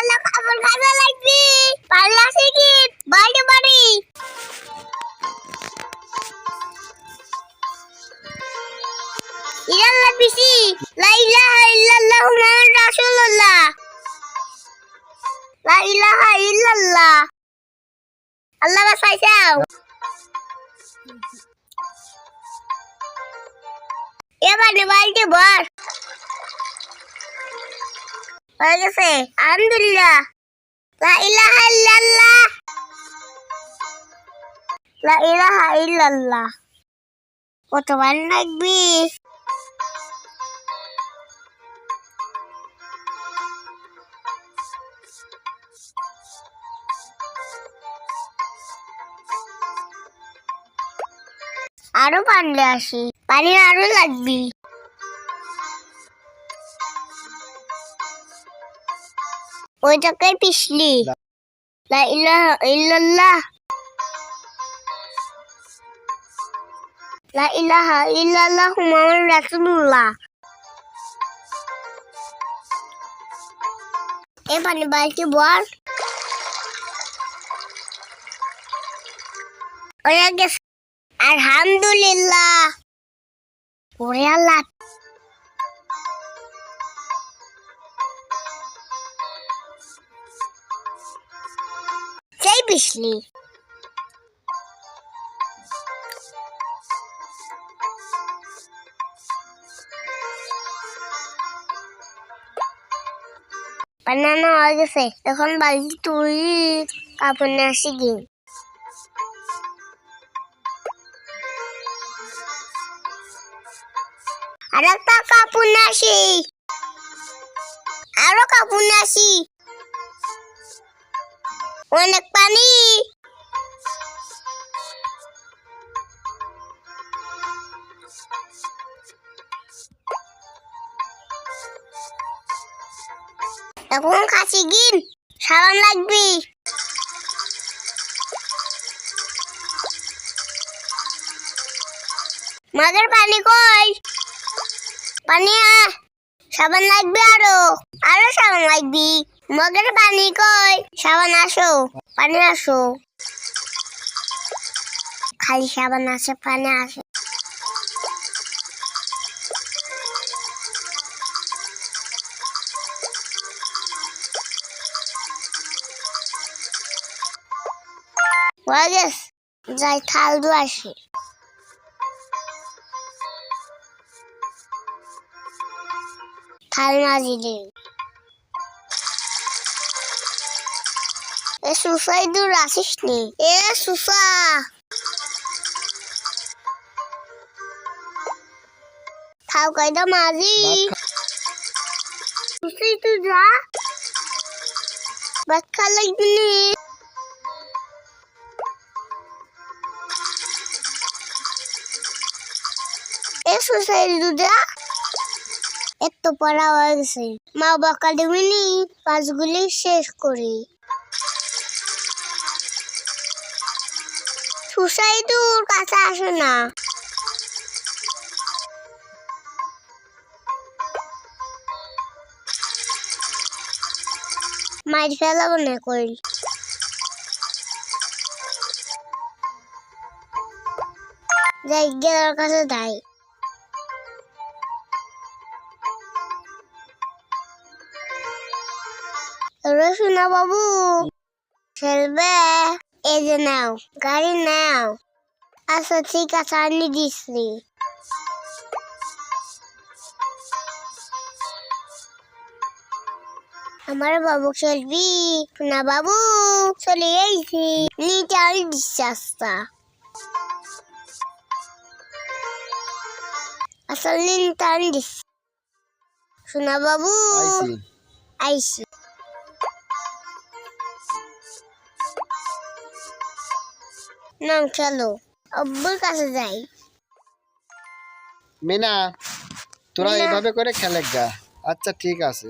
ইল্লাল্লাহ কাপড় কাচা লাগবে পাল্লা সিকিট বাইরে বাড়ি ইল্লাল্লাহ বিসি লা ইলাহা ইল্লাল্লাহ মুহাম্মাদুর রাসূলুল্লাহ লা ইলাহা ইল্লাল্লাহ আল্লাহ বাঁচাইছাও এবার বাড়িতে বস হয়ে গেছে আলহামদুলিল্লাহ লা ইলাহা ইল্লাল্লাহ লা ইলাহা ইল্লাল্লাহ কতবার লাগবে আরো পানি আসি পানি আরো লাগবে ওইটাকে পিছলি লা ইলাহা ইল্লাল্লাহ লা ইলাহা ইল্লাল্লাহ মুহাম্মাদুর রাসূলুল্লাহ এ পানি বালতি বল ওরে গেছে আলহামদুলিল্লাহ ওরে আল্লাহ সেই পিছলি বানানো হয়ে গেছে এখন বালতি তুই কাপড় নিয়ে আসি গিয়ে আর একটা কাপড় নিয়ে আসি আরো কাপড় নিয়ে আসি অনেক পানি এখন খাসি গিন সাবান লাগবে মগের পানি কই পানি সাবান লাগবে আরো আরো সাবান লাগবে মগের পানি কই সাবান আসো পানি আসো খালি সাবান আসে পানি আসে ওয়াগেস যাই থাল দু আসি থাল মাজি দে এ সুসাই দূর আসিস নি এ সুসা থাল কয়টা মাজি সুসাই তুই যা ভাত খা লাগবি নি এ সুসাই দুধা এত পড়া হয়ে গেছে মা বকা দেবিনি পাঁচগুলি শেষ করি সুসাই দূর কাছে আসে না মার ফেলাবো না কই যাই গেলার কাছে যাই রসুনা বাবু খেলবে এই যে নাও গাড়ি নাও আচ্ছা ঠিক আছে আনি দিচ্ছি আমার বাবু খেলবি না বাবু চলে গেছি নিচে আনি দিচ্ছি আস্তা আসল নিতে আনি দিচ্ছি সোনা বাবু আইসি নাম খেলো আব্বুর কাছে যাই মিনা তোরা এইভাবে করে খেলে গা আচ্ছা ঠিক আছে